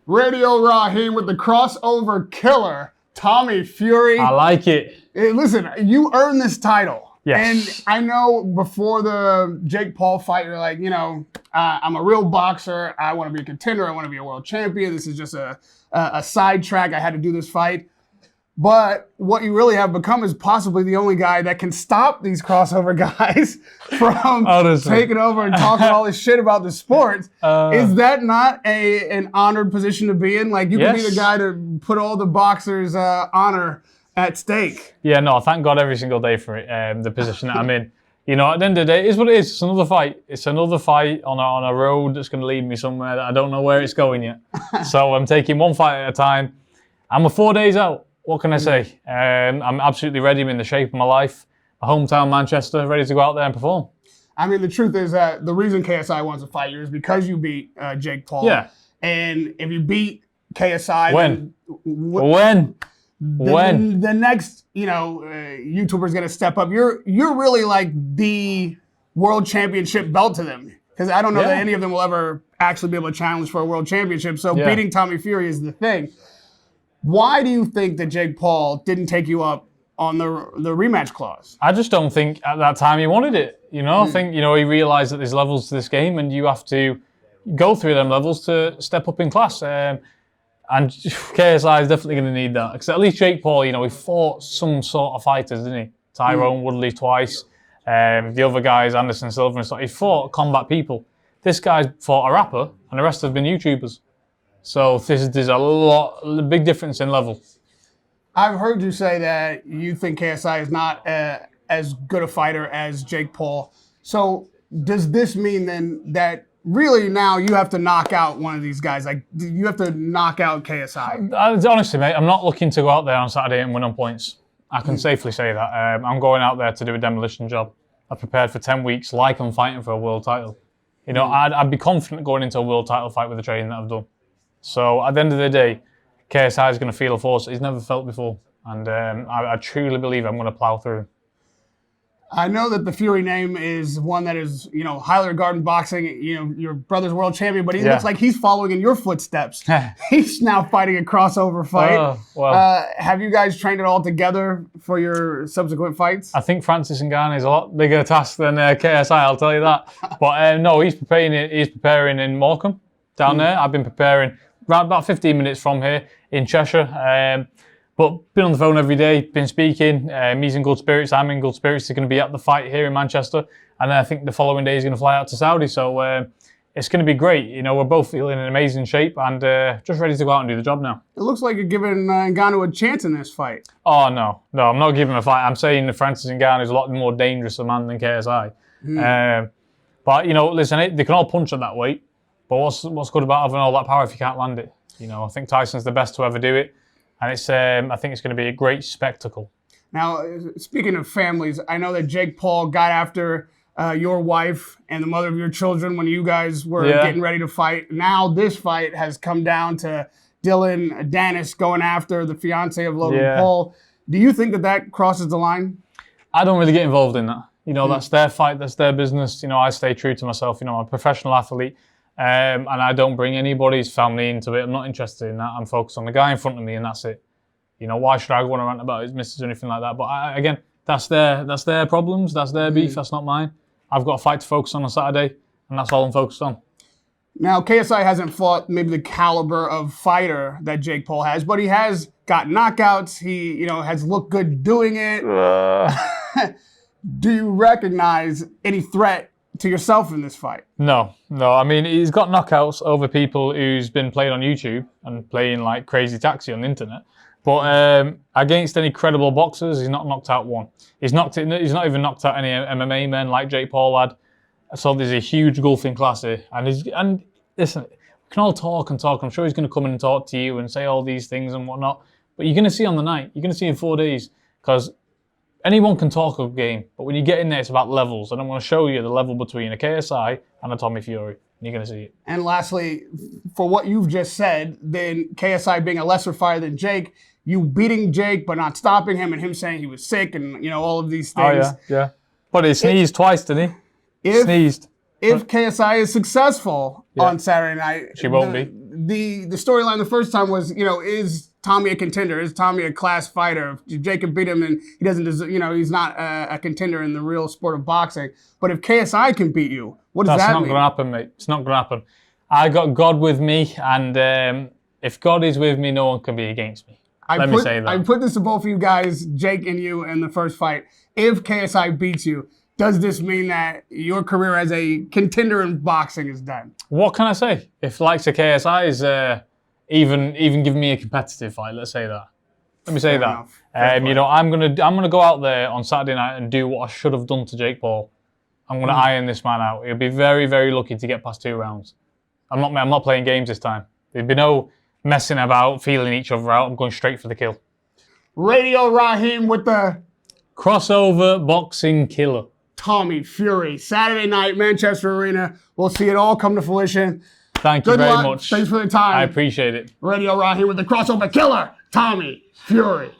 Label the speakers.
Speaker 1: Radio Rahim with the crossover killer, Tommy Fury.
Speaker 2: I like it.
Speaker 1: Hey, listen, you earned this title.
Speaker 2: Yes.
Speaker 1: And I know before the Jake Paul fight, you're like, I'm a real boxer. I want to be a contender. I want to be a world champion. This is just a sidetrack. I had to do this fight. But what you really have become is possibly the only guy that can stop these crossover guys from taking over and talking all this shit about the sport. Is that not an honored position to be in? Like, you can be the guy to put all the boxers' honor at stake.
Speaker 2: Yeah, no, thank God every single day for it, the position that I'm in. At the end of the day, it is what it is. It's another fight. It's another fight on a road that's going to lead me somewhere that I don't know where it's going yet. So I'm taking one fight at a time. I'm 4 days out. What can I say? I'm absolutely ready. I'm in the shape of my life. My hometown, Manchester, ready to go out there and perform. I
Speaker 1: mean, the truth is that the reason KSI wants to fight you is because you beat Jake Paul.
Speaker 2: Yeah.
Speaker 1: And if you beat KSI...
Speaker 2: When?
Speaker 1: When? The next, YouTuber is going to step up. You're really like the world championship belt to them. Because I don't know that any of them will ever actually be able to challenge for a world championship. So beating Tommy Fury is the thing. Why do you think that Jake Paul didn't take you up on the rematch clause?
Speaker 2: I just don't think at that time he wanted it. I think, he realized that there's levels to this game and you have to go through them levels to step up in class. And KSI is definitely going to need that. Because at least Jake Paul, he fought some sort of fighters, didn't he? Tyrone Woodley twice. The other guys, Anderson Silva and stuff. He fought combat people. This guy fought a rapper and the rest have been YouTubers. So there's a big difference in level.
Speaker 1: I've heard you say that you think KSI is not as good a fighter as Jake Paul. So does this mean then that really now you have to knock out one of these guys? Like, you have to knock out KSI?
Speaker 2: Honestly, mate, I'm not looking to go out there on Saturday and win on points. I can safely say that. I'm going out there to do a demolition job. I've prepared for 10 weeks like I'm fighting for a world title. I'd be confident going into a world title fight with the training that I've done. So at the end of the day, KSI is going to feel a force he's never felt before. And I truly believe I'm going to plow through.
Speaker 1: I know that the Fury name is one that is, highly regarded in boxing. Your brother's world champion, but he looks like he's following in your footsteps. He's now fighting a crossover fight. Have you guys trained it all together for your subsequent fights?
Speaker 2: I think Francis Ngannou is a lot bigger task than KSI, I'll tell you that. But no, he's preparing in Morecambe down there. I've been preparing around about 15 minutes from here in Cheshire. But been on the phone every day, been speaking. He's in good spirits, I'm in good spirits. He's going to be at the fight here in Manchester. And then I think the following day he's going to fly out to Saudi. So it's going to be great. We're both feeling in amazing shape and just ready to go out and do the job now.
Speaker 1: It looks like you're giving Ngannou a chance in this fight.
Speaker 2: Oh, no, I'm not giving him a fight. I'm saying that Francis Ngannou is a lot more dangerous a man than KSI. But, listen, they can all punch at that weight. But what's good about having all that power if you can't land it? I think Tyson's the best to ever do it. And I think it's going to be a great spectacle.
Speaker 1: Now, speaking of families, I know that Jake Paul got after your wife and the mother of your children when you guys were getting ready to fight. Now this fight has come down to Dylan Dennis going after the fiance of Logan Paul. Do you think that crosses the line?
Speaker 2: I don't really get involved in that. That's their fight, that's their business. I stay true to myself. I'm a professional athlete. And I don't bring anybody's family into it. I'm not interested in that. I'm focused on the guy in front of me, and that's it. Why should I go on a rant about his missus or anything like that? But again, that's their problems. That's their beef. That's not mine. I've got a fight to focus on Saturday, and that's all I'm focused on.
Speaker 1: Now, KSI hasn't fought maybe the caliber of fighter that Jake Paul has, but he has got knockouts. He, has looked good doing it. Do you recognize any threat to yourself in this fight?
Speaker 2: No. I mean, he's got knockouts over people who's been playing on YouTube and playing like Crazy Taxi on the internet. But against any credible boxers, he's not knocked out one. He's not even knocked out any MMA men like Jake Paul had. So there's a huge gulf in class here. And listen, we can all talk and talk. I'm sure he's going to come in and talk to you and say all these things and whatnot. But you're going to see on the night. You're going to see in 4 days. Because anyone can talk a game, but when you get in there, it's about levels. And I'm going to show you the level between a KSI and a Tommy Fury. You're going to see it.
Speaker 1: And lastly, for what you've just said, then KSI being a lesser fighter than Jake, you beating Jake but not stopping him, and him saying he was sick and all of these things.
Speaker 2: Oh, yeah. But he sneezed twice, didn't he?
Speaker 1: If KSI is successful on Saturday night,
Speaker 2: she won't be.
Speaker 1: the storyline the first time was, is Tommy a contender? Is Tommy a class fighter? If Jacob beat him and he doesn't deserve, he's not a contender in the real sport of boxing. But if KSI can beat you, what does that mean?
Speaker 2: That's not going to happen, mate. It's not going to happen. I got God with me, and if God is with me, no one can be against me. Let me say that.
Speaker 1: I put this to both of you guys, Jake and you, in the first fight. If KSI beats you, does this mean that your career as a contender in boxing is done?
Speaker 2: What can I say? If likes of KSI is even giving me a competitive fight, let's say that. Let me say that. I'm gonna go out there on Saturday night and do what I should have done to Jake Paul. I'm gonna iron this man out. He'll be very, very lucky to get past 2 rounds. I'm not playing games this time. There'll be no messing about, feeling each other out. I'm going straight for the kill.
Speaker 1: Radio Rahim with the
Speaker 2: crossover boxing killer.
Speaker 1: Tommy Fury. Saturday night, Manchester Arena. We'll see it all come to fruition.
Speaker 2: Thank you very much.
Speaker 1: Thanks for the time.
Speaker 2: I appreciate it.
Speaker 1: Radio Rahim with the crossover killer, Tommy Fury.